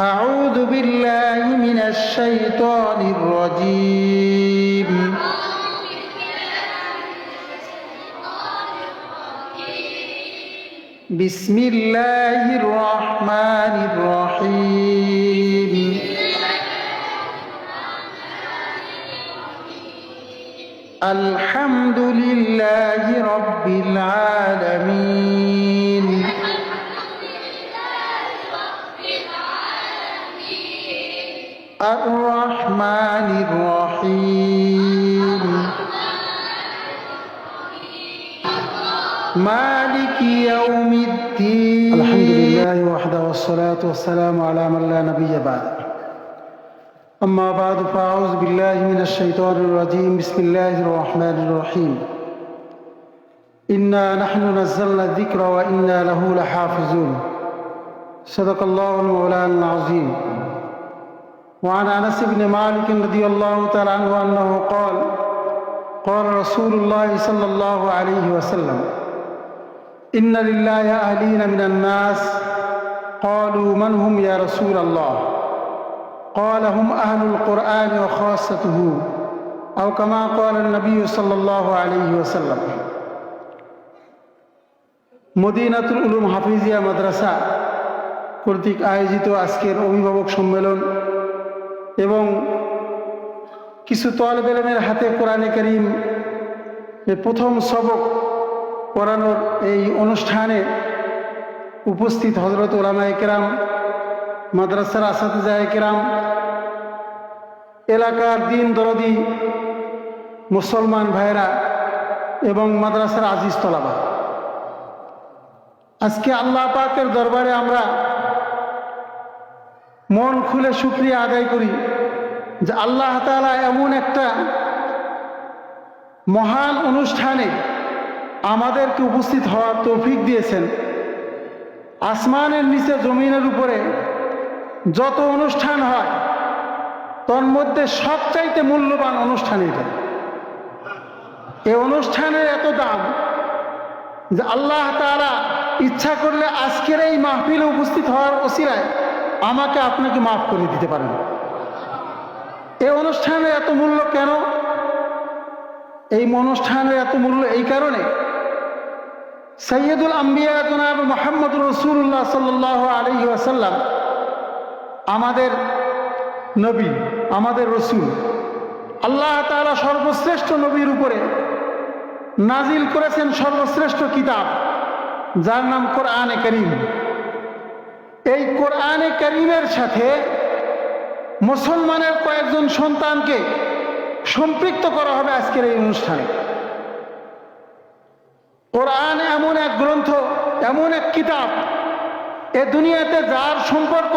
أعوذ بالله من الشيطان الرجيم بسم الله الرحمن الرحيم الحمد لله رب العالمين الرحمن الرحيم مالك يوم الدين الحمد لله وحده والصلاة والسلام على من لا نبي بعد أما بعد فأعوذ بالله من الشيطان الرجيم بسم الله الرحمن الرحيم إنا نحن نزلنا الذكر وإنا له لحافظون صدق الله المولان العظيم وعن أنس بن مالك رضي الله تعالى عنه أنه قال قال رسول الله صلى الله عليه وسلم إن لله أهلين من الناس قالوا من هم يا رسول الله قال هم أهل القرآن وخاصته أو كما قال النبي صلى الله عليه وسلم মদিনাতুল উলুম হাফিজিয়া মাদ্রাসা কর্তৃক আয়োজিত আজকের অভিভাবক সম্মেলন এবং কিছু তালেবে ইলমের হাতে কোরআনে কারীম প্রথম সবক পড়ানোর এই অনুষ্ঠানে উপস্থিত হযরত উলামায়ে কেরাম, মাদ্রাসার আসাতিজায়ে কেরাম, এলাকার দিন দরদি মুসলমান ভাইরা এবং মাদ্রাসার আজিজ তলাবা, আজকে আল্লাহ পাকের দরবারে আমরা মন খুলে শুকরিয়া আদায় করি যে আল্লাহ তাআলা এমন একটা মহান অনুষ্ঠানে আমাদেরকে উপস্থিত হওয়ার তৌফিক দিয়েছেন। আসমানের নিচে জমিনের উপরে যত অনুষ্ঠান হয় তার মধ্যে সবচাইতে মূল্যবান অনুষ্ঠান এটা। এই অনুষ্ঠানের এত দাম যে আল্লাহ তাআলা ইচ্ছা করলে আজকের এই মাহফিলে উপস্থিত হওয়ার ওসিলায় আমাকে আপনাকে মাফ করে দিতে পারেন। এই অনুষ্ঠানের এত মূল্য কেন? এই অনুষ্ঠানের এত মূল্য এই কারণে, সৈয়দুল আম্বিয়া জনাব মুহাম্মদুর রাসূলুল্লাহ সাল্লাল্লাহু আলাইহি ওয়াসাল্লাম আমাদের নবী, আমাদের রসূল, আল্লাহ তাআলা সর্বশ্রেষ্ঠ নবীর উপরে নাজিল করেছেন সর্বশ্রেষ্ঠ কিতাব, যার নাম কোরআনে কারীম। এই কোরআনে কারীমের সাথে মুসলমানের কয়েকজন সন্তানকে সম্পৃক্ত করা হবে আজকের এই অনুষ্ঠানে। কোরআন এমন এক গ্রন্থ, এমন এক কিতাব, এ দুনিয়াতে যার সম্পর্ক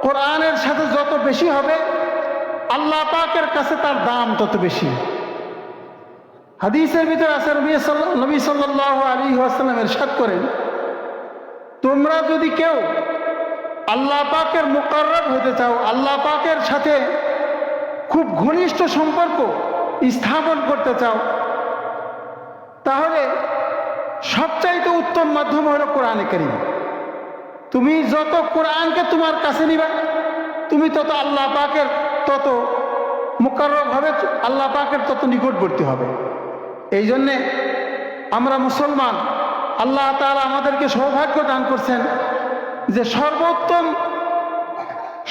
কোরআনের সাথে যত বেশি হবে আল্লাহ পাকের কাছে তার দাম তত বেশি। হাদিসের ভিতরে আছে, নবী সাল্লাল্লাহু আলাইহি ওয়াসাল্লাম ইরশাদ করেন, তোমরা যদি কেউ আল্লাহ পাকের মুকাররব হতে চাও, আল্লাহ পাকের সাথে খুব ঘনিষ্ঠ সম্পর্ক স্থাপন করতে চাও, তাহলে সবচাইতে উত্তম মাধ্যম হলো কোরআনে কারীম। তুমি যত কোরআনকে তোমার কাছে নিবা তুমি তত আল্লাহ পাকের তত মুকাররব হবে, আল্লাহ পাকের তত নিকটবর্তী হবে। এই জন্যে আমরা মুসলমান, আল্লাহ তাআলা আমাদেরকে সৌভাগ্য দান করছেন যে সর্বোত্তম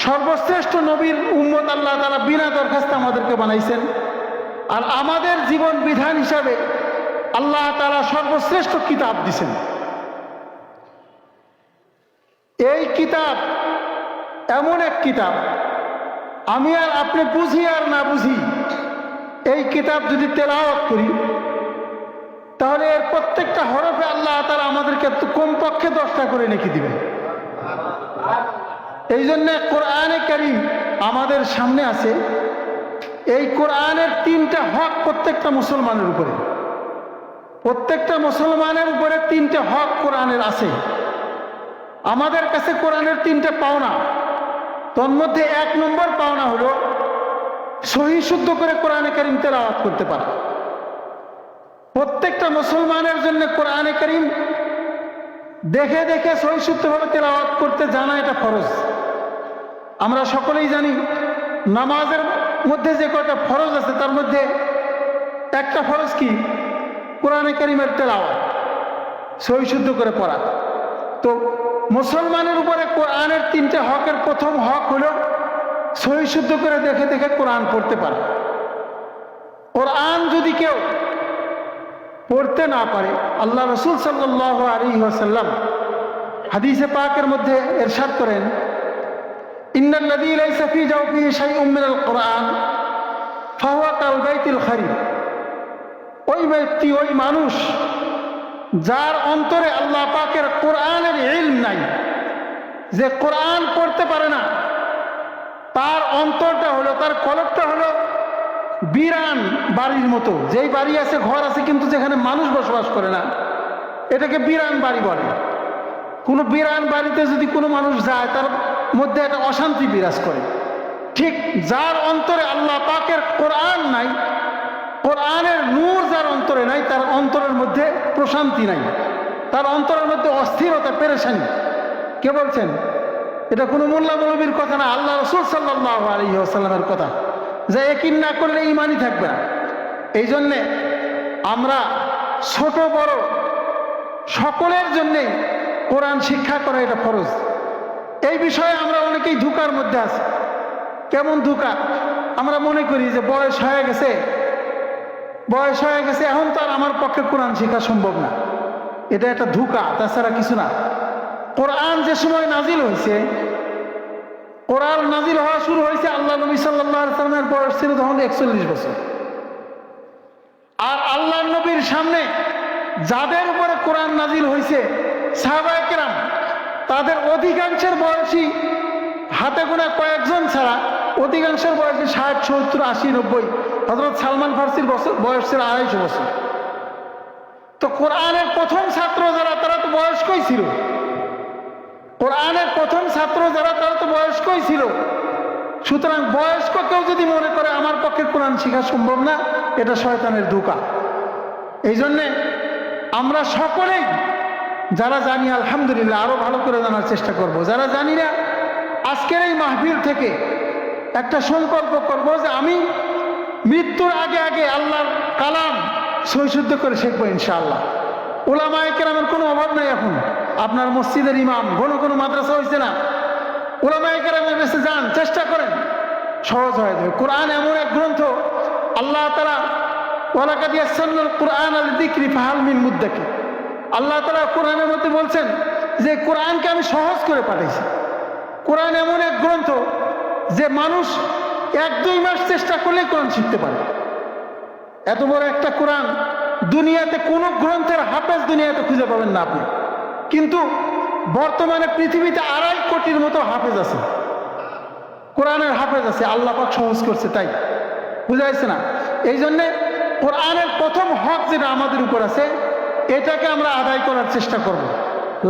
সর্বশ্রেষ্ঠ নবীর উম্মত আল্লাহ তাআলা বিনা দরখাস্তে আমাদেরকে বানাইছেন। আর আমাদের জীবন বিধান হিসাবে আল্লাহ তাআলা সর্বশ্রেষ্ঠ কিতাব দিছেন। এই কিতাব এমন এক কিতাব, আমি আর আপনি বুঝি আর না বুঝি, এই কিতাব যদি তেলাওয়াত করি তাহলে এর প্রত্যেকটা হরফে আল্লাহ তাআলা আমাদেরকে কমপক্ষে 10টা করে নেকি দিবেন। এই জন্য কোরআনে কারীম আমাদের সামনে আছে। এই কোরআনের 3টা হক প্রত্যেকটা মুসলমানের উপরে, প্রত্যেকটা মুসলমানের উপরে 3টে হক কোরআনের আছে। আমাদের কাছে কোরআনের 3টে পাওনা, তোর মধ্যে 1 নম্বর পাওনা হলো সহি শুদ্ধ করে কোরআনে কারীম তেলাওয়াত করতে পারা। প্রত্যেকটা মুসলমানের জন্য কোরআনে কারীম দেখে দেখে সহিষ্ণুভাবে তেলাওয়াত করতে জানা এটা ফরজ। আমরা সকলেই জানি নামাজের মধ্যে যে কয়টা ফরজ আছে তার মধ্যে একটা ফরজ কি? কোরআনে কারিমের তেলাওয়াত, সহি শুদ্ধ করে পড়া। তো মুসলমানের উপরে কোরআনের 3টে হকের প্রথম হক হলো সহি শুদ্ধ করে দেখে দেখে কোরআন পড়তে পারে। কোরআন যদি কেউ পড়তে না পারে, আল্লাহ রসুল সাল্লাল্লাহু আলাইহি ওয়াসাল্লাম হাদিসে পাকের মধ্যে ইরশাদ করেন, ইন্নাল্লাযী লাইসা ফী জাওফিহি শাইউম মিনাল কোরআন ফাহুয়া কাল বাইতিল খারিব। ওই ব্যক্তি, ওই মানুষ যার অন্তরে আল্লাহ পাকের কোরআনের ইলম নাই, যে কোরআন পড়তে পারে না, তার অন্তরটা হলো, তার কলবটা হলো বিরান বাড়ির মতো। যেই বাড়ি আছে, ঘর আছে, কিন্তু যেখানে মানুষ বসবাস করে না, এটাকে বিরান বাড়ি বলে। কোনো বিরান বাড়িতে যদি কোনো মানুষ যায়, তার মধ্যে একটা অশান্তি বিরাজ করে। ঠিক যার অন্তরে আল্লাহ পাকের কোরআন নাই, কোরআনের নূর যার অন্তরে নাই, তার অন্তরের মধ্যে প্রশান্তি নাই, তার অন্তরের মধ্যে অস্থিরতা, পেরেশানি। কে বলছেন? এটা কোনো মোল্লা মৌলবীর কথা না, আল্লাহ রসুল সাল্লাল্লাহু আলাইহি ওয়াসাল্লামের কথা, যে ইয়াকিন না করলে ঈমানই থাকবে না। এই জন্যে আমরা ছোট বড় সকলের জন্যে কোরআন শিক্ষা করা এটা ফরজ। এই বিষয়ে আমরা অনেকেই ধোঁকার মধ্যে আছি। কেমন ধোঁকা? আমরা মনে করি যে বয়স হয়ে গেছে, এখন তো আর আমার পক্ষে কোরআন শেখা সম্ভব না। এটা একটা ধোঁকা, তাছাড়া কিছু না। কোরআন যে সময় নাজিল হয়েছে, কোরআন নাজিল হওয়া শুরু হয়েছে, আল্লাহ নবী সাল্লাল্লাহু আলাইহি ওয়াসাল্লামের বয়স ছিল তখন 41 বছর। আর আল্লাহ নবীর সামনে যাদের উপরে কোরআন নাজিল হয়েছে, সাহাবায়ে কেরাম, তাদের অধিকাংশের বয়সী হাতে গোনা কয়েকজন ছাড়া অধিকাংশের বয়সী 60, 70, 80, 90। হযরত সালমান ফারসির বয়স ছিল 250 বছর। তো কোরআনের প্রথম ছাত্র যারা, তারা তো বয়স্কই ছিল। কোরআনের প্রথম ছাত্র যারা, তারা তো বয়স্কই ছিল। সুতরাং বয়স্ক কেউ যদি মনে করে আমার পক্ষে কোরআন শেখা সম্ভব না, এটা শয়তানের ধোঁকা। এই জন্যে আমরা সকলেই যারা জানি, আলহামদুলিল্লাহ, আরো ভালো করে জানার চেষ্টা করব। যারা জানি না, আজকের এই মাহফিল থেকে একটা সংকল্প করব যে আমি মৃত্যুর আগে আগে আল্লাহর কালাম সহি শুদ্ধ করে শিখবো ইনশাআল্লাহ। উলামায়ে কেরামের কোনো অভাব নেই। এখন আপনার মসজিদের ইমাম, কোনো মাদ্রাসা হয়েছে না, উলামায়ে কেরামের কাছে যান, চেষ্টা করেন, সহজ হয়ে যাবে। কোরআন এমন এক গ্রন্থ, আল্লাহ তাআলা ওয়ালাকাদ ইয়াসসারনাল কুরআনা লিযিকরি ফাহাল মিন মুদ্দাকির, আল্লাহ তাআলা কোরআনের মধ্যে বলছেন যে কোরআনকে আমি সহজ করে পাঠাইছি। কোরআন এমন এক গ্রন্থ যে মানুষ 1-2 মাস চেষ্টা করলে কোরআন শিখতে পারে। এত বড় একটা কোরআন, দুনিয়াতে কোনো গ্রন্থের হাফেজ দুনিয়াতে খুঁজে পাবেন না আপনি। কিন্তু বর্তমানে পৃথিবীতে 2.5 কোটির মতো হাফেজ আছে, কোরআনের হাফেজ আছে। আল্লাহ পাক সহজ করছে, তাই বুঝা যাচ্ছে না? এই জন্যে কোরআনের প্রথম হক যেটা আমাদের উপর আছে, এটাকে আমরা আদায় করার চেষ্টা করব।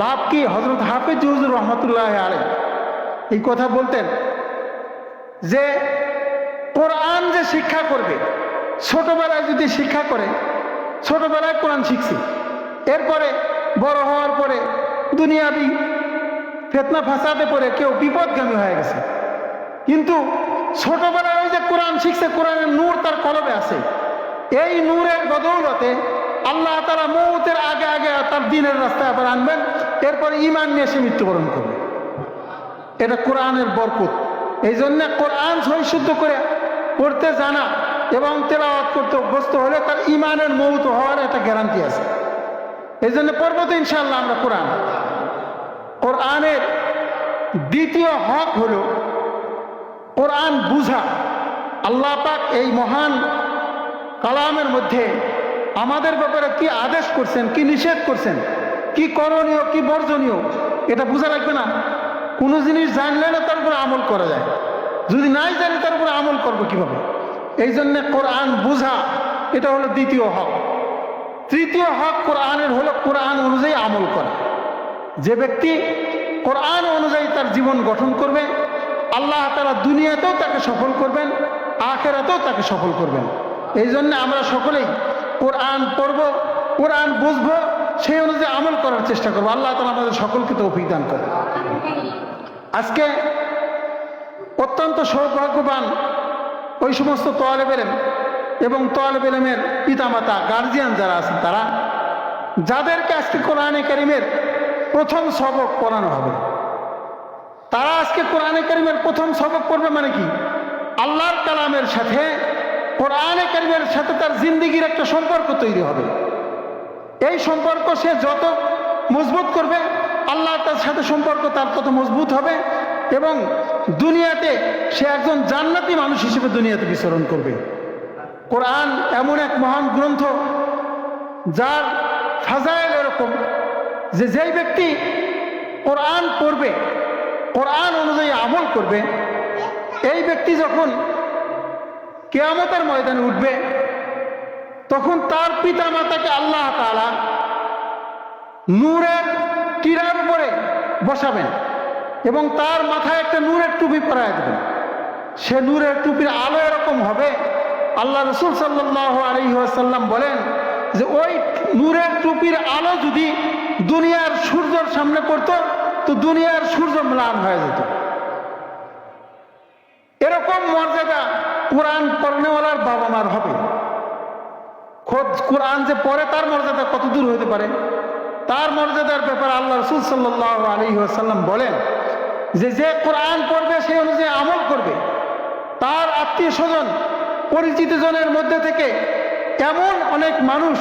লাভ কি? হযরত হাফেজ হুজুর রহমাতুল্লাহি আলাইহি এই কথা বলতেন যে কোরআন যে শিক্ষা করবে, ছোটবেলায় যদি শিক্ষা করে, ছোটবেলায় কোরআন শিখছি, এরপরে বড় হওয়ার পরে দুনিয়াবি ফিতনা ফাসাদে পড়ে কেউ বিপদগামী হয়ে গেছে। কিন্তু ছোটবেলায় ওই যে কোরআন শিখছে, কোরআনের নূর তার কলবে আছে। এই নূরের বদৌলতে আল্লাহ তাআলা মৌতের আগে আগে তার দ্বীনের রাস্তায় আবার আনবেন, এরপরে ঈমান নিয়ে সে মৃত্যুবরণ করবে। এটা কোরআনের বরকত। এই জন্য কোরআন সহি শুদ্ধ করে পড়তে জানা এবং তেলাওয়াত করতে অভ্যস্ত হলে তার ঈমানের মৌত হওয়ার একটা গ্যারান্টি আছে। এই জন্য পড়বো তো ইনশাআল্লাহ আমরা কোরআন। কোরআনের দ্বিতীয় হক হলো কোরআন বুঝা। আল্লাহ পাক এই মহান কালামের মধ্যে আমাদের ব্যাপারে কি আদেশ করছেন, কি নিষেধ করছেন, কি করণীয়, কি বর্জনীয়, এটা বোঝা লাগবে না? কোনো জিনিস জানলে না তার উপরে আমল করা যায়, যদি নাই জানি তার উপরে আমল করবো কিভাবে? এই জন্যে কোরআন বুঝা, এটা হলো দ্বিতীয় হক। তৃতীয় হক কোরআনের হলো কোরআন অনুযায়ী আমল করা। যে ব্যক্তি কোরআন অনুযায়ী তার জীবন গঠন করবে, আল্লাহ তাআলা দুনিয়াতেও তাকে সফল করবেন, আখিরাতেও তাকে সফল করবেন। এই জন্য আমরা সকলেই কোরআন পড়ব, কোরআন বুঝবো, সেই অনুযায়ী আমল করার চেষ্টা করবো। আল্লাহ তাআলা আমাদের সকলকে তৌফিক দান করেন। আজকে অত্যন্ত সৌভাগ্যবান ওই সমস্ত তোয়ালেব ইলম এবং তোয়ালেব ইলমের পিতামাতা গার্জিয়ান যারা আছেন, তারা যাদেরকে আজকে কোরআনে কারিমের প্রথম সবক পড়ানো হবে, তারা আজকে কোরআনে কারিমের প্রথম সবক পড়বে। মানে কি? আল্লাহর কালামের সাথে, কোরআনে কারিমের সাথে তার জিন্দেগির একটা সম্পর্ক তৈরি হবে। এই সম্পর্ক সে যত মজবুত করবে, আল্লাহ তার সাথে সম্পর্ক তার তত মজবুত হবে এবং দুনিয়াতে সে একজন জান্নাতি মানুষ হিসেবে দুনিয়াতে বিচরণ করবে। কোরআন এমন এক মহান গ্রন্থ যার ফাজাইল এরকম যে যেই ব্যক্তি কোরআন পড়বে, কোরআন অনুযায়ী আমল করবে, এই ব্যক্তি যখন কিয়ামতের ময়দানে উঠবে তখন তার পিতা মাতাকে আল্লাহ তাআলা নূরের টিরার উপরে বসাবেন এবং তার মাথায় একটা নূরের টুপি পরায় দেবেন। সে নূরের টুপির আলো এরকম হবে, আল্লাহ রাসূল সাল্লাল্লাহু আলাইহি ওয়াসাল্লাম বলেন যে ওই নূরের টুপির আলো যদি দুনিয়ার সূর্যের সামনে পড়তো তো দুনিয়ার সূর্য ম্লান হয়ে যেত। এরকম মর্যাদা কোরআন পড়নেওয়ালার বাবা মার হবে। খোদ কোরআন যে পড়ে তার মর্যাদা কত দূর হতে পারে, তার মর্যাদার ব্যাপারে আল্লাহ রাসূল সাল্লাল্লাহু আলাইহি ওয়াসাল্লাম বলেন যে যে কোরআন পড়বে সেই অনুযায়ী আমল করবে, তার আত্মীয় স্বজন পরিচিত জনের মধ্যে থেকে এমন অনেক মানুষ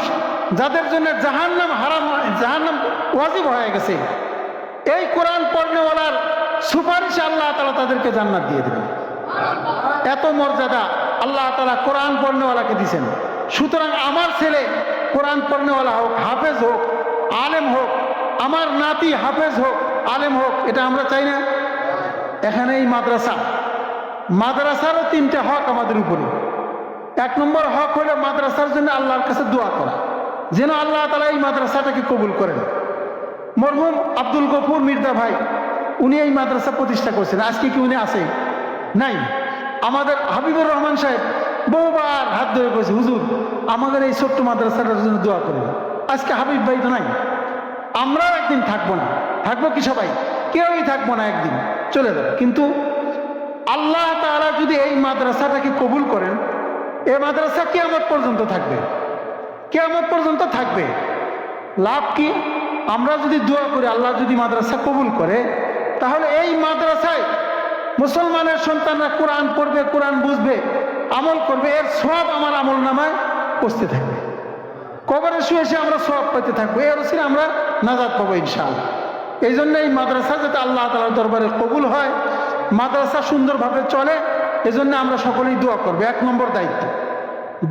যাদের জন্য জাহান্নাম হারাম, জাহান্নাম ওয়াজিব হয়ে গেছে, এই কোরআন পড়নেওয়ালার সুপারিশে আল্লাহ তাআলা তাদেরকে জান্নাত দিয়ে দেবেন। এত মর্যাদা আল্লাহ তাআলা কোরআন পড়নেওয়ালাকে দিয়েছেন। সুতরাং আমার ছেলে কোরআন পড়নেওয়ালা হোক, হাফেজ হোক, আলেম হোক, আমার নাতি হাফেজ হোক, আলেম হোক, এটা আমরা চাই না? এখানে এই মাদ্রাসারও তিনটা হক আমাদের উপরে। এক নম্বর হক হলো মাদ্রাসার জন্য আল্লাহর কাছে দোয়া করা, যেন আল্লাহ তাআলা এই মাদ্রাসাটাকে কবুল করেন। মরহুম আব্দুল গফুর মির্জা ভাই, উনি এই মাদ্রাসা প্রতিষ্ঠা করেছেন। আজকে কি উনি আছে? নাই। আমাদের হাবিবুর রহমান সাহেব বহুবার হাত ধরে করেছে, হুজুর আমাদের এই ছোট্ট মাদ্রাসাটার জন্য দোয়া করেন। আজকে হাবিব ভাই তো নাই। আমরাও একদিন থাকবো না, থাকবো কি সবাই? কেউই থাকবো না, একদিন চলে যাবে। কিন্তু আল্লাহ তাআলা যদি এই মাদ্রাসাটাকে কবুল করেন, এই মাদ্রাসা কিয়ামত পর্যন্ত থাকবে, কিয়ামত পর্যন্ত থাকবে। লাভ কি? আমরা যদি দোয়া করি, আল্লাহ যদি মাদ্রাসা কবুল করে, তাহলে এই মাদ্রাসায় মুসলমানের সন্তানরা কোরআন পড়বে, কোরআন বুঝবে, আমল করবে, এর সব আমার আমল নামায় পৌঁছতে থাকবে। কবরে শুয়ে এসে আমরা সব পেতে থাকবো, এর ওসিলায় আমরা নাজাত পাবো ইনশাআল্লাহ। এই জন্য এই মাদ্রাসা যাতে আল্লাহ তাআলার দরবারে কবুল হয়, মাদ্রাসা সুন্দরভাবে চলে, এজন্য আমরা সকলেই দোয়া করবো। এক নম্বর দায়িত্ব।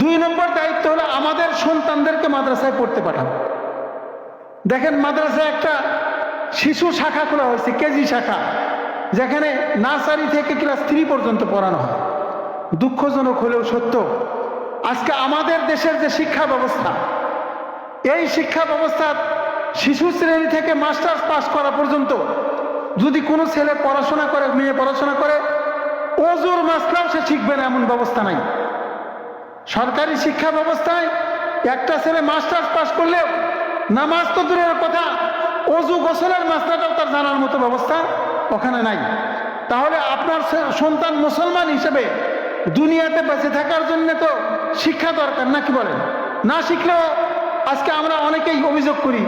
দুই নম্বর দায়িত্ব হলো আমাদের সন্তানদেরকে মাদ্রাসায় পড়তে পাঠাবো। দেখেন, মাদ্রাসায় একটা শিশু শাখা খোলা হয়েছে, কেজি শাখা, যেখানে নার্সারি থেকে ক্লাস 3 পর্যন্ত পড়ানো হয়। দুঃখজনক হলেও সত্য, আজকে আমাদের দেশের যে শিক্ষা ব্যবস্থা, এই শিক্ষা ব্যবস্থার শিশু শ্রেণী থেকে মাস্টার্স পাস করা পর্যন্ত যদি কোনো ছেলে পড়াশোনা করে, মেয়ে পড়াশোনা করে, ওজুর মাসলাও সে শিখবে না এমন ব্যবস্থা নাই। সরকারি শিক্ষা ব্যবস্থায় একটা ছেলে মাস্টার্স পাস করলেও নামাজ তো দূরের কথা, ওজু গোসলের মাসলাটাও তার জানার মতো ব্যবস্থা ওখানে নাই। তাহলে আপনার সন্তান মুসলমান হিসেবে দুনিয়াতে বেঁচে থাকার জন্য তো শিক্ষা দরকার, না কি বলেন? না শিখলেও আজকে আমরা অনেকেই অভিযোগ করি,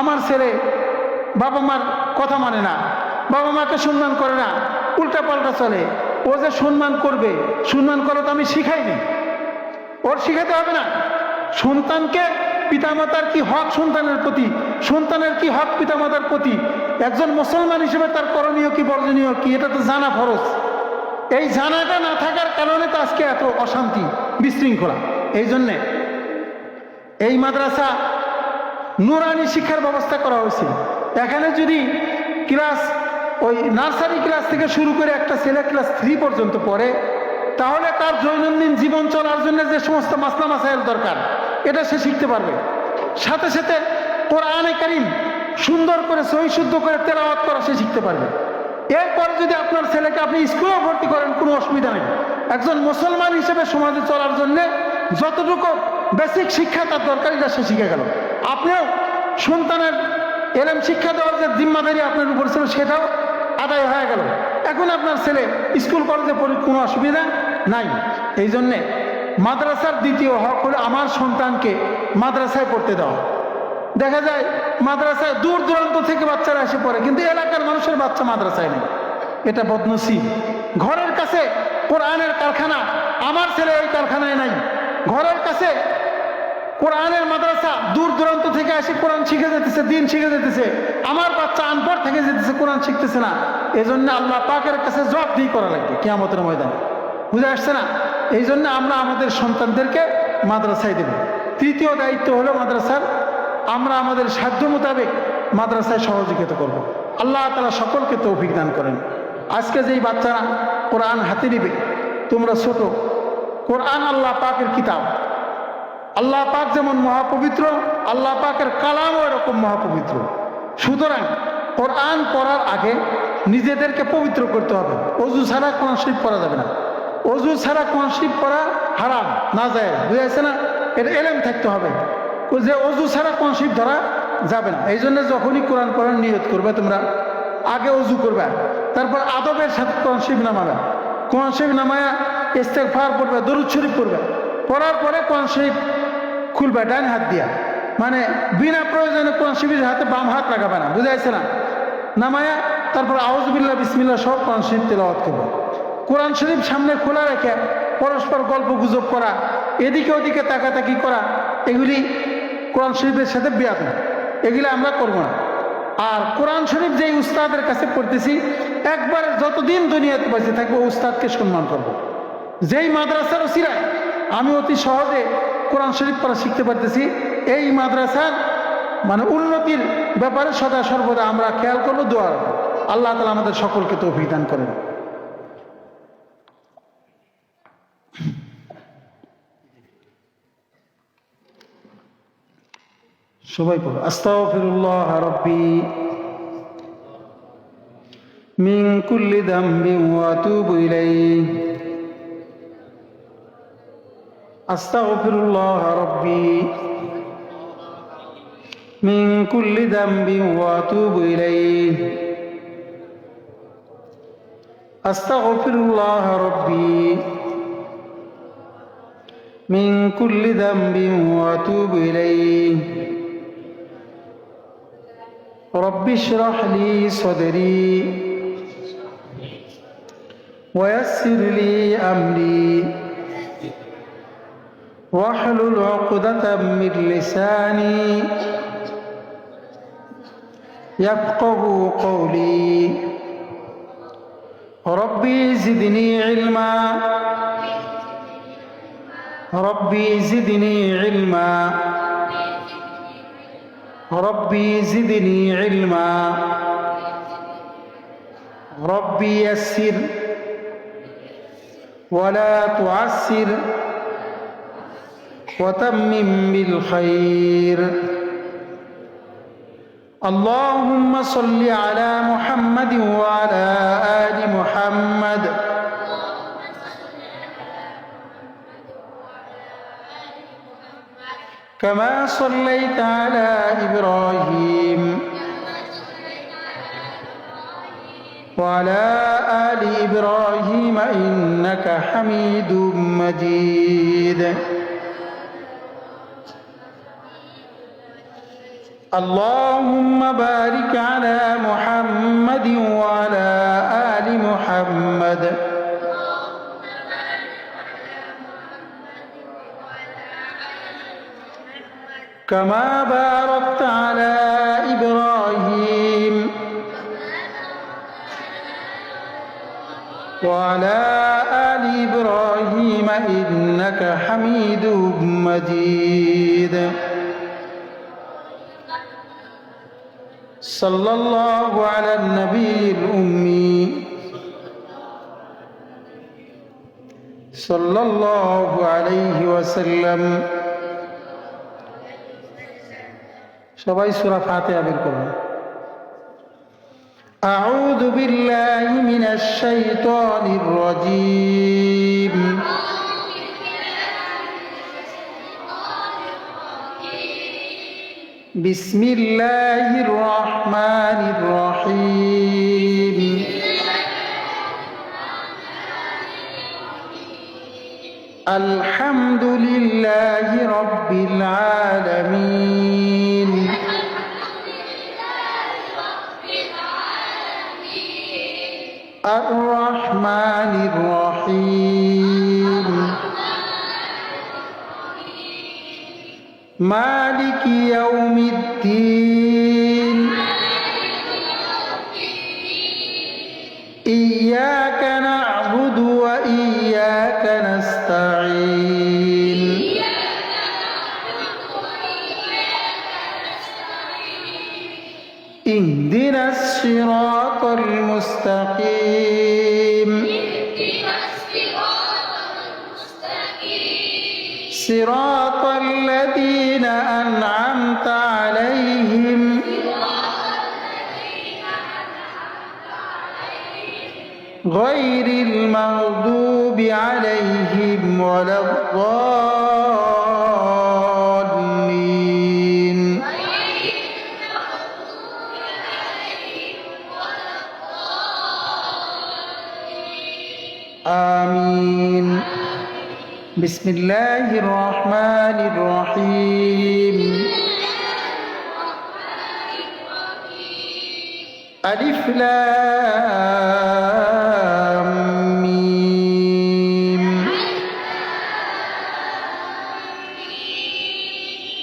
আমার ছেলে বাবা মার কথা মানে না, বাবা মাকে সম্মান করে না, উল্টা পাল্টা চলে। ও যে সম্মান করবে, সম্মান করা তো আমি শিখাইনি, ওর শিখাতে হবে না। সন্তানকে পিতামাতার কি হক সন্তানের প্রতি, সন্তানের কি হক পিতামাতার প্রতি, একজন মুসলমান হিসেবে তার করণীয় কি বর্জনীয় কি, এটা তো জানা ফরজ। এই জানাটা না থাকার কারণে তো আজকে এত অশান্তি, বিশৃঙ্খলা। এই জন্যে এই মাদ্রাসা নুরানি শিক্ষার ব্যবস্থা করা হয়েছে। এখানে যদি ক্লাস ওই নার্সারি ক্লাস থেকে শুরু করে একটা ছেলে ক্লাস 3 পর্যন্ত পড়ে, তাহলে তার দৈনন্দিন জীবন চলার জন্য যে সমস্ত মাসলা মাসাইল দরকার, এটা সে শিখতে পারবে। সাথে সাথে কোরআনে কারীম সুন্দর করে সহি শুদ্ধ করে তেলাওয়াত করা সে শিখতে পারবে। এরপরে যদি আপনার ছেলেকে আপনি স্কুলেও ভর্তি করেন, কোনো অসুবিধা নেই। একজন মুসলমান হিসেবে সমাজে চলার জন্য যতটুকু বেসিক শিক্ষা তার দরকার, এটা সে শিখে গেল। আপনিও সন্তানের এলেম শিক্ষা দেওয়ার যে জিম্মাদারি আপনার উপর ছিল, সেটাও আদায় হয়ে গেল। এখন আপনার ছেলে স্কুল কলেজে পড়ে কোনো অসুবিধা নাই। এই জন্যে মাদ্রাসার দ্বিতীয় হক হলো আমার সন্তানকে মাদ্রাসায় পড়তে দেওয়া। দেখা যায় মাদ্রাসায় দূর দূরান্ত থেকে বাচ্চারা এসে পড়ে, কিন্তু এলাকার মানুষের বাচ্চা মাদ্রাসায় নেই। এটা বদনসিব। ঘরের কাছে কোরআনের কারখানা, আমার ছেলে ওই কারখানায় নাই। ঘরের কাছে কোরআনের মাদ্রাসা, দূর দূরান্ত থেকে এসে কোরআন শিখে যেতেছে, দিন শিখে যেতেছে, আমার বাচ্চা আনপড় থেকে যেতেছে, কোরআন শিখতেছে না। এই জন্য আল্লাহ পাকের কাছে জবাবদিহি করা লাগবে কিয়ামতের ময়দানে। বুঝে আসছে না? এই জন্য আমরা আমাদের সন্তানদেরকে মাদ্রাসায় দেব। তৃতীয় দায়িত্ব হলো মাদ্রাসার, আমরা আমাদের সাধ্য মোতাবেক মাদ্রাসায় সহযোগিতা করব। আল্লাহ তাআলা সকলকে তৌফিক দান করেন। আজকে যেই বাচ্চারা কোরআন হাতে নিবে, তোমরা ছোট, কোরআন আল্লাহ পাকের কিতাব। আল্লাহ পাক যেমন মহাপবিত্র, আল্লাহ পাকের কালামও এরকম মহাপবিত্র। সুতরাং কোরআন পড়ার আগে নিজেদেরকে পবিত্র করতে হবে। অজু ছাড়া কোরআন শরীফ পড়া যাবে না। অজু ছাড়া কোরআন শরীফ পড়া হারাম, না যায়। বুঝাইছে না? এর এলেম থাকতে হবে যে অজু ছাড়া কোরআন শরীফ ধরা যাবে না। এই জন্য যখনই কোরআন পড়ার নিয়ত করবে, তোমরা আগে অজু করবে, তারপর আদবের সাথে কোরআন শরীফ নামাবে। কোরআন শরীফ নামায়া ইস্তেগফার পড়বে, দরুদ শরীফ পড়বে। পড়ার পরে কোরআন শরীফ খুলবে ডান হাত দিয়া, মানে বিনা প্রয়োজনে কোরআন শরীফের হাতে বাম হাত লাগাবে না। বুঝাইছে না? নামায়া তারপর আউযুবিল্লাহ বিসমিল্লাহ সব কোরআন শরীফ তেলাওয়াত করবে। কোরআন শরীফ সামনে খোলা রেখে পরস্পর গল্প গুজব করা, এদিকে ওদিকে তাকাতাকি করা, এগুলি কোরআন শরীফের সাথে বিয়াদব। এগুলি আমরা করব না। আর কোরআন শরীফ যেই উস্তাদের কাছে পড়তেছি, একবারে যতদিন দুনিয়াতে বেঁচে থাকবো উস্তাদকে সম্মান করব। যেই মাদ্রাসার ওসিলায় আমি অতি সহজে কোরআন শরীফ পড়া শিখতে পারতেছি, এই মাদ্রাসার মানে উন্নতির ব্যাপারে সদা সর্বদা আমরা খেয়াল করবো, দোয়া রাখবো। আল্লাহ তাআলা আমাদের সকলকে তৌফিক দান করেন। সবাই পড়ো আস্তাগফিরুল্লাহ রাব্বি মিন কুল্লি যামবিন ওয়া আতুবু ইলাইহি। আস্তাগফিরুল্লাহ রাব্বি মিন কুল্লি যামবিন ওয়া আতুবু ইলাইহি। আস্তাগফিরুল্লাহ রাব্বি মিন কুল্লি যামবিন ওয়া আতুবু ইলাইহি। رب اشرح لي صدري ويسر لي أمري واحلل عقدة من لساني يفقهوا قولي ربي زدني علما ربي زدني علما ربي زدني علما ربي يسر ولا تعسر وتمم بالخير. اللهم صل على محمد وعلى آل محمد كما صليت على إبراهيم وعلى آل إبراهيم إنك حميد مجيد. اللهم بارك على محمد وعلى آل محمد كما باركت على إبراهيم وعلى آل إبراهيم إنك حميد مجيد. صلى الله على النبي الأمي صلى الله عليه وسلم. সবাই সূরা ফাতিহা বের করুন। আউযু বিল্লাহি মিনাশ শাইতানির রাজীম। বিসমিল্লাহির রহমানির রহিম। الحمد لله رب العالمين الرحمن الرحيم مالك يوم الدين إياك نعبد وإياك نستعين اهدنا الصراط المستقيم صراط الذين أنعمت عليهم غير المغضوب عليهم ولا الضالين آمين بسم الله الرحمن الرحيم ألف لام ميم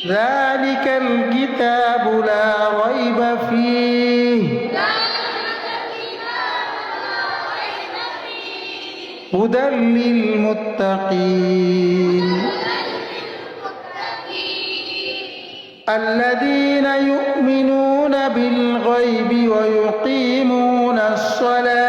ذلك الكتاب لا ريب فيه هدى للمتقين الذين يؤمنون بالغيب ويقيمون الصلاة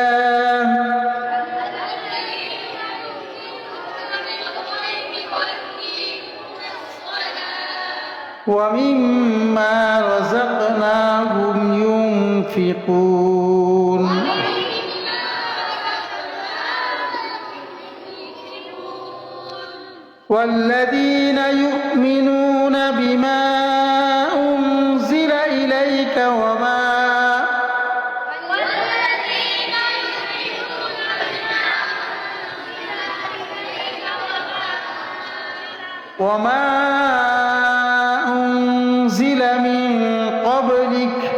ومما رزقناهم ينفقون والذين يؤمنون بما أنزل إليك وما أنزل من قبلك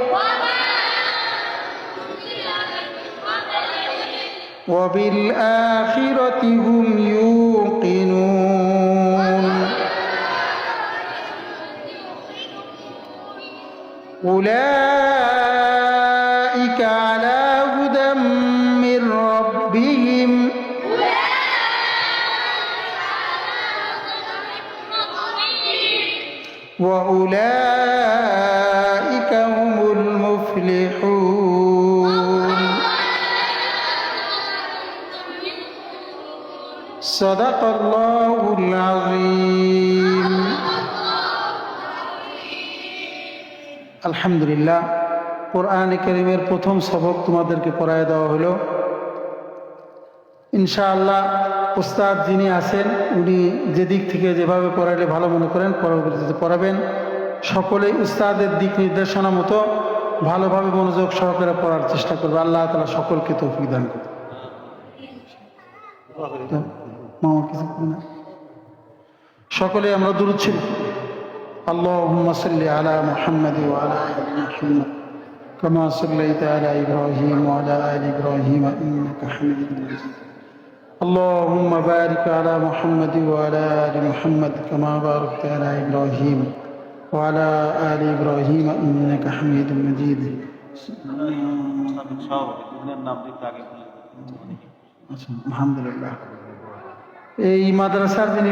وبالآخرة هم يوقنون أولئك على هدى من ربهم وأولئك هم المفلحون صدق الله العظيم আলহামদুলিল্লাহ কোরআনে কারীমের প্রথম সবক তোমাদেরকে পড়ায় দেওয়া হলো ইনশাআল্লাহ উস্তাদ যিনি আছেন উনি যে দিক থেকে যেভাবে পড়াইলে ভালো মনে করেন পরবর্তীতে পড়াবেন সকলেই উস্তাদের দিক নির্দেশনা মতো ভালোভাবে মনোযোগ সহকারে পড়ার চেষ্টা করবে আল্লাহ তাআলা সকলকে তৌফিক দান করুন মামা কিছু না সকলে আমরা দুরূদ শরীফ আল্লাহুম্মা সাল্লি আলা মুহাম্মাদ ওয়া আলা আলি মুহাম্মাদ কামা সাল্লাইতা আলা ইব্রাহিম ওয়া আলা আলি ইব্রাহিম ইন্নাকা হামিদুম মাজিদ اللهم بارك على محمد وعلى آل محمد كما باركت على إبراهيم وعلى آل إبراهيم إنك حميد مجيد আলহামদুলিল্লাহ এই মাদ্রাসার যিনি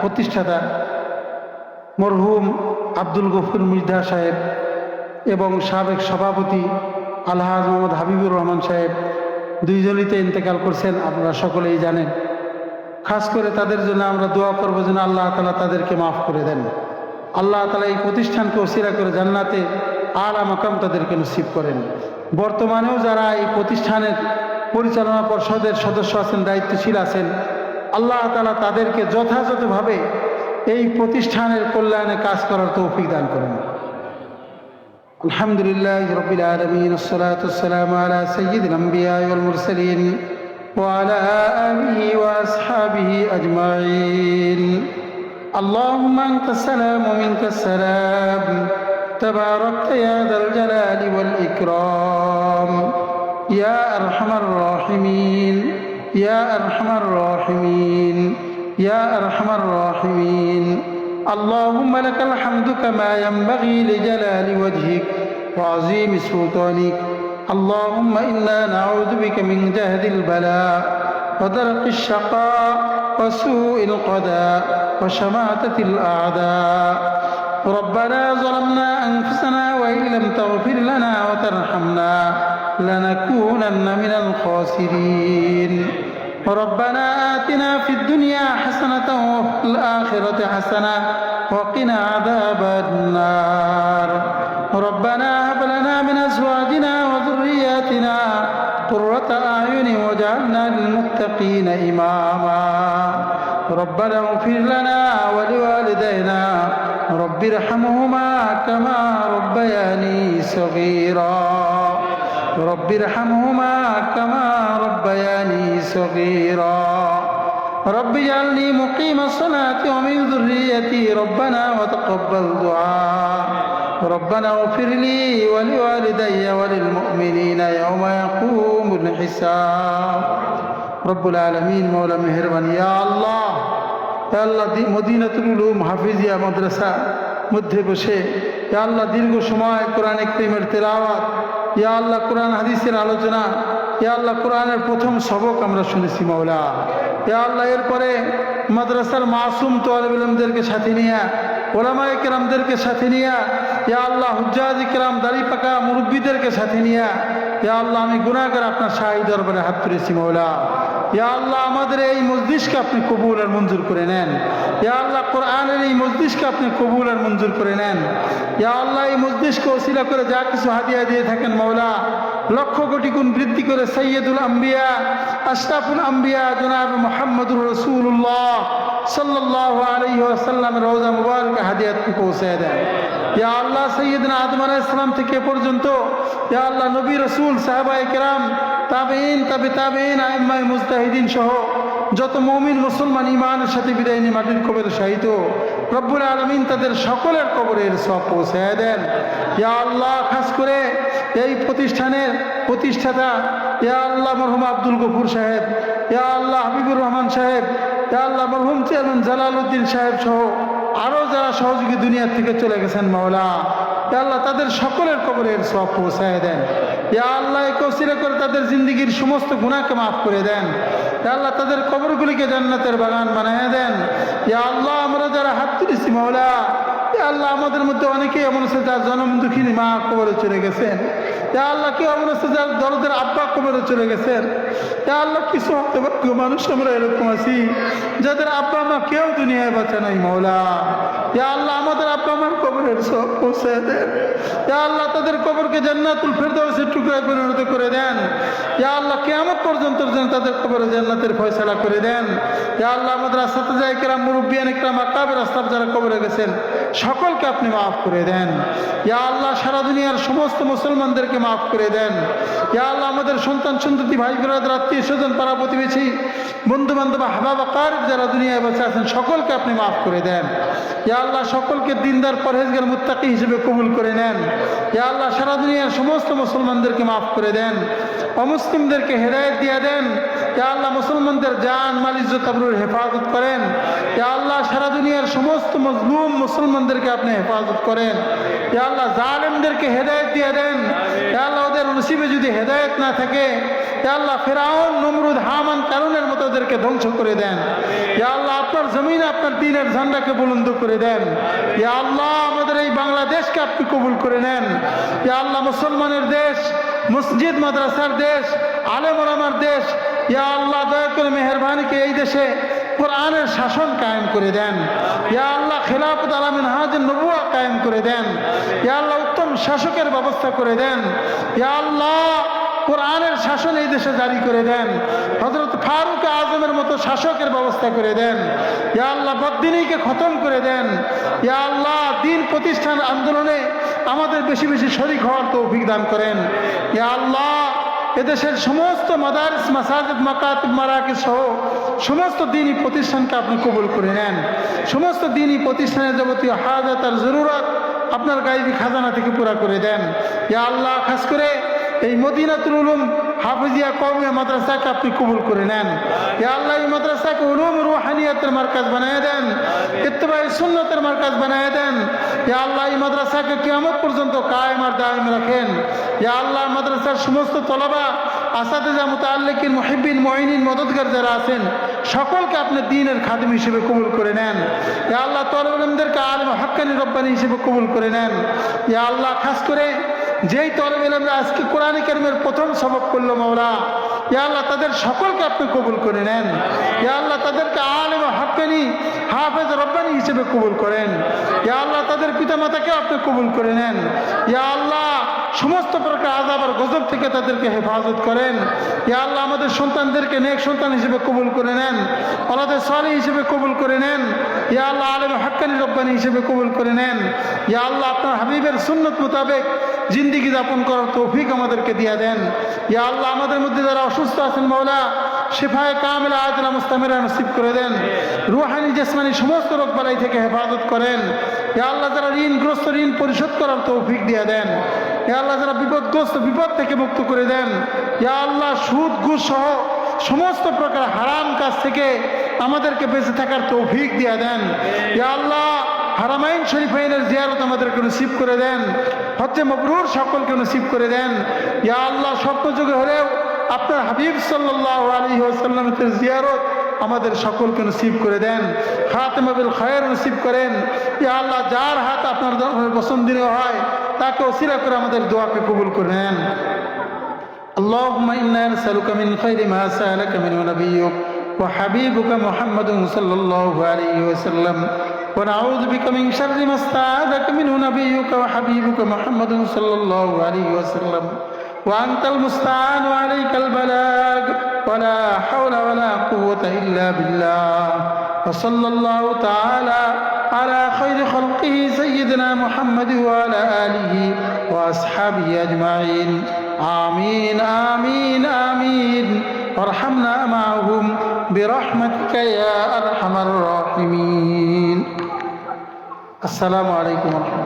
প্রতিষ্ঠাতা মরহুম আব্দুল গফুর মির্জা সাহেব এবং সাবেক সভাপতি আলহাজ মোহাম্মদ হাবিবুর রহমান সাহেব দুইজনইতে ইন্তেকাল করছেন আপনারা সকলেই জানেন খাস করে তাদের জন্য আমরা দোয়া করব যেন আল্লাহ তাআলা তাদেরকে মাফ করে দেন আল্লাহ তাআলা এই প্রতিষ্ঠানকে ওসিলা করে জান্নাতে আলা মাকাম তাদেরকে নসিব করেন বর্তমানেও যারা এই প্রতিষ্ঠানের পরিচালনা পর্ষদের সদস্য আছেন দায়িত্বশীল আছেন আল্লাহ তাআলা তাদেরকে যথাযথভাবে এই প্রতিষ্ঠানের কল্যাণে কাজ করার তৌফিক দান করেন الحمد لله رب العالمين الصلاة والسلام على سيد الأنبياء والمرسلين وعلى آله وأصحابه أجمعين. اللهم أنت السلام ومنك السلام، تباركت يا ذا الجلال والإكرام، يا أرحم الراحمين، يا أرحم الراحمين، يا أرحم الراحمين. اللهم لك الحمد كما ينبغي لجلال وجهك وعظيم سلطانك. اللهم إنا نعوذ بك من جهد البلاء ودرك الشقاء وسوء القضاء وشماتة الأعداء. ربنا ظلمنا أنفسنا وإن لم تغفر لنا وترحمنا لنكونن من الخاسرين. ربنا آتنا في الدنيا حسنة وفي الآخرة حسنة وقنا عذاب النار. ربنا هب لنا من أزواجنا وذرياتنا قرة أعين واجعلنا للمتقين إماما. ربنا اغفر لنا ولوالدينا رب ارحمهما كما ربياني صغيرا. رب ارحمهما كما ربياني صغيرا. رب اجعلني مقيم الصلاة ومن ذريتي ربنا وتقبل دعاء. ربنا اغفر لي ولوالدي وللمؤمنين يوم يقوم الحساب. رب العالمين مولا মেহেরবান ইয়া আল্লাহ, ইয়া আল্লাহ মদিনাতুল উলুম হাফিজিয়া মাদ্রাসা মধ্যে বসে ইয়া আল্লাহ দীর্ঘ সময় কোরআনে কারীমের তেলাওয়াত, ইয়া আল্লাহ কোরআন হাদিসের আলোচনা, ইয়া আল্লাহ কোরআনের প্রথম সবক আমরা শুনেছি মাওলা। ইয়া আল্লাহ এরপরে মাদ্রাসার মাসুম তালিব ইলমদেরকে সাথে নিয়ে, ওলামায়ে কেরামদেরকে সাথে নিয়ে, ইয়া আল্লাহ হুজ্জাজ ইকরাম দাড়ি পাকা মুরব্বীদেরকে সাথে নিয়ে, ইয়া আল্লাহ আমি গুনাহগার আপনার শাহী দরবারে হাত তুলেছি মাওলা। ইয়া আল্লাহ আমাদের এই মজলিসকে আপনি কবুল আর মঞ্জুর করে নেন। ইয়া আল্লাহ কোরআনের এই মজলিসকে আপনি কবুল আর মঞ্জুর করে নেন। ইয়া আল্লাহ এই মজলিসকে ওসিলা করে যা কিছু হাদিয়া দিয়ে থাকেন মাওলা, লক্ষ কোটি গুণ বৃদ্ধি করে সৈয়দুল আম্বিয়া আশরাফুল আম্বিয়া জনাব মুহাম্মদুর রাসূলুল্লাহ সাল্লাল্লাহু আলাইহি ওয়াসাল্লামের রওজা মুবারকে হাদিয়াতকে পৌঁছে দেন। ইয়া আল্লাহ সৈয়দনা আদম আলাইহিস সালাম থেকে পর্যন্ত ইয়া আল্লাহ নবী রাসূল সাহাবায়ে কেরাম তাবেঈন তাবেঈন আইম্মায়ে মুজতাহিদিন সহ যত মুমিন মুসলমান ঈমানের সাথে বিদায় নিয়ে মাটির কবরে শাহিদ, রব্বুল আলামিন তাদের সকলের কবরের সওয়াব পৌঁছে দেন। ইয়া আল্লাহ খাস করে এই প্রতিষ্ঠানের প্রতিষ্ঠাতা ইয়া আল্লাহ মরহুম আব্দুল গফুর সাহেব, ইয়া আল্লাহ হাবিবুর রহমান সাহেব, ইয়া আল্লাহ মরহুম চেয়ারম্যান জালালউদ্দিন সাহেব সহ আরও যারা সহযোগী দুনিয়া থেকে চলে গেছেন মাওলা, ইয়া আল্লাহ তাদের সকলের কবরের সওয়াব পৌঁছায় দেন। ইয়া আল্লাহ এই কসিরা করে তাদের জিন্দেগীর সমস্ত গুনাহকে মাফ করে দেন। ইয়া আল্লাহ তাদের কবরগুলিকে জান্নাতের বাগান বানায় দেন। ইয়া আল্লাহ আমরা যারা হাত তুলেছি মাওলা, ইয়া আল্লাহ আমাদের মধ্যে অনেকেই এমন আছে যার জনম দুঃখিনী মা কবরে চলে গেছেন। ইয়া আল্লাহ কেউ এমন আছে যার দরদের আব্বা কবরে চলে গেছেন। ইয়া আল্লাহ কিছু হতভাগ্য মানুষ আমরা এরকম আছি যাদের আব্বা মা কেউ দুনিয়ায় বাঁচা নাই মাওলা। ইয়া আল্লাহ আমাদের আব্বা মার কবরের সওয়াব পৌঁছে দেন। ইয়া আল্লাহ তাদের কবরকে জান্নাতুল ফেরদাউসের টুকরায় পরিণত করে দেন। ইয়া আল্লাহ কিয়ামত পর্যন্ত যেন তাদের কবরে জান্নাতের ফয়সালা করে দেন। ইয়া আল্লাহ আমাদের আসাতিজা ইকরাম মুরব্বিয়ান ইকরাম আকাবের আসলাফ যারা কবরে গেছেন সকলকে আপনি মাফ করে দেন। ইয়া আল্লাহ সারা দুনিয়ার সমস্ত মুসলমানদেরকে মাফ করে দেন। ইয়া আল্লাহ আমাদের সন্তান সন্ততি ভাই বোনেরা আত্মীয় স্বজন পাড়া প্রতিবেশী বন্ধু বান্ধব হাবাব আকারিব যারা দুনিয়ায় বেঁচে আছেন সকলকে আপনি মাফ করে দেন। ইয়া আল্লাহ সকলকে দিনদার পরহেজগার মুত্তাকি হিসেবে কবুল করে নেন। ইয়া আল্লাহ সারা দুনিয়ার সমস্ত মুসলমানদেরকে মাফ করে দেন, অমুসলিমদেরকে হেদায়েত দিয়ে দেন। ইয়া আল্লাহ মুসলমানদের জান মাল ইজ্জত আবরুর হেফাজত করেন। ইয়া আল্লাহ সারা দুনিয়ার সমস্ত মজলুম মুসলমানদেরকে আপনি হেফাজত করেন। ইয়া আল্লাহ জালেমদেরকে হেদায়েত দিয়ে দেন। ইয়া আল্লাহ ওদের নসিবে যদি হেদায়েত না থাকে, ইয়া আল্লাহ ফিরআউন নমরুদ হামান কারুনের মতো ওদেরকে ধ্বংস করে দেন। ইয়া আল্লাহ আপনার জমিনে আপনার দ্বীনের ঝান্ডাকে বুলন্দ করে দেন। ইয়া আল্লাহ আমাদের এই বাংলাদেশকে আপনি কবুল করে নেন। ইয়া আল্লাহ মুসলমানের দেশ, মসজিদ মাদ্রাসার দেশ, আলেম ওলামার দেশ। ইয়া আল্লাহ দয়া করে মেহেরবানিকে এই দেশে কোরআনের শাসন কায়েম করে দেন। ইয়া আল্লাহ খিলাফত আলা মিনহাজুন নবুওয়া কায়েম করে দেন। ইয়া আল্লাহ উত্তম শাসকের ব্যবস্থা করে দেন। ইয়া আল্লাহ কোরআনের শাসন এই দেশে জারি করে দেন। হযরত ফারুক আজমের মতো শাসকের ব্যবস্থা করে দেন। ইয়া আল্লাহ বদদিনীকে খতম করে দেন। ইয়া আল্লাহ দ্বীন প্রতিষ্ঠান আন্দোলনে আমাদের বেশি বেশি শরীক হওয়ার তৌফিক দান করেন। ইয়া আল্লাহ এদেশের সমস্ত মাদারিস, মাসাজিদ, মাকাতিব, মারাকিজ সহ সমস্ত দ্বীনি প্রতিষ্ঠানকে আপনি কবুল করে নেন। সমস্ত দ্বীনি প্রতিষ্ঠানের যাবতীয় হাজাত আর জরুরত আপনার গায়বী খাজানা থেকে পুরা করে দেন। ইয়া আল্লাহ, খাস করে এই মদিনাতুল উলুম হাফিজিয়া কওমিয়া মাদ্রাসাকে আপনি কবুল করে নেন। ইয়া আল্লাহ, এই মাদ্রাসাকে উলুম রুহানিয়াতের মার্কাজ বানায় দেন, ইত্তেবায়ে সুন্নতের মার্কাজ বানায় দেন। ইয়া আল্লাহ, এই মাদ্রাসাকে কিয়ামত পর্যন্ত কায়েম আর দায়েম রাখেন। ইয়া আল্লাহ, মাদ্রাসার সমস্ত তলাবা, আসাতিজা, মুতাআল্লিকিন, মুহিব্বিন, মুঈনিন, মদদগার যারা আছেন সকলকে আপনি দ্বীনের খাদিম হিসেবে কবুল করে নেন। ইয়া আল্লাহ, তলবে ইলমদেরকে আলিম হাক্কানি রব্বানি হিসেবে কবুল করে নেন। ইয়া আল্লাহ, খাস করে যেই তলবে ইলমরা আজকে কোরআন কারীমের প্রথম সবক করলো মাওলা, ইয়া আল্লাহ, তাদের সকলকে আপনি কবুল করে নেন। ইয়া আল্লাহ, তাদেরকে আলিম হাক্কানি হাফেজ রব্বানি হিসেবে কবুল করেন। ইয়া আল্লাহ, তাদের পিতামাতাকে আপনি কবুল করে নেন। ইয়া আল্লাহ, সমস্ত প্রকার আযাব আর গজব থেকে তাদেরকে হেফাজত করেন। ইয়া আল্লাহ, আমাদের সন্তানদেরকে নেক সন্তান হিসেবে কবুল করে নেন, ওলাদে সালেহ হিসেবে কবুল করে নেন। ইয়া আল্লাহ, আলিম হাক্কানি রব্বানি হিসেবে কবুল করে নেন। ইয়া আল্লাহ, আপনার হাবিবের সুন্নত মোতাবেক জিন্দিগি যাপন করার তৌফিক আমাদেরকে দিয়ে দেন। ইয়া আল্লাহ, আমাদের মধ্যে যারা অসুস্থ আছেন মাওলা, শিফায়ে কামিলা আজলা মুস্তামিরা নসিব করে দেন। রুহানি জিসমানি সমস্ত রোগ বালাই থেকে হেফাজত করেন। ইয়া আল্লাহ, যারা ঋণগ্রস্ত ঋণ পরিশোধ করার তৌফিক দিয়ে দেন। ইয়া আল্লাহ, যারা বিপদগ্রস্ত বিপদ থেকে মুক্ত করে দেন। ইয়া আল্লাহ, সুদ ঘুষ সহ সমস্ত প্রকার হারাম কাজ থেকে আমাদেরকে বেঁচে থাকার তৌফিক দিয়ে দেন। ইয়া আল্লাহ, হারামাইন শরীফাইনের জিয়ারত আমাদেরকে নসিব করে দেন। হজ্জে মাবরুর সকলকে নসিব করে দেন। ইয়া আল্লাহ, স্বপ্নযুগে হলেও আপনার হাবিব সাল্লাল্লাহু আলাইহি ওয়াসাল্লামের জিয়ারত আমাদের সকলকে নসিব করে দেন। খাতেমা বিল খায়র নসিব করেন। ইয়া আল্লাহ, যার হাত আপনার পছন্দনীয় হয় তাকে ওসিলা করে আমাদের দোয়াকে কবুল করে নেন। আল্লাহুম্মা ইন্না নাসআলুকা মিন খায়রি মা সাআলাকা মিনহু নাবিয়্যুক ওয়া হাবিবুকা মুহাম্মাদুন সাল্লাল্লাহু আলাইহি ওয়াসাল্লাম ওয়া নাউযু বিকা মিন শাররি মা ইসতাআযাকা মিনহু নাবিয়্যুকা ওয়া হাবিবুকা মুহাম্মাদুন সাল্লাল্লাহু আলাইহি ওয়াসাল্লাম ওয়া আনতাল মুস্তাআন ওয়া আলাইকাল বালাগ ওয়া লা হাওলা ওয়া লা কুওয়াতা ইল্লা বিল্লাহ ওয়া সাল্লাল্লাহু তাআলা على خير خلقه سيدنا محمد وعلى آله وأصحابه أجمعين آمين آمين آمين وارحمنا معهم برحمتك يا أرحم الراحمين السلام عليكم ورحمة الله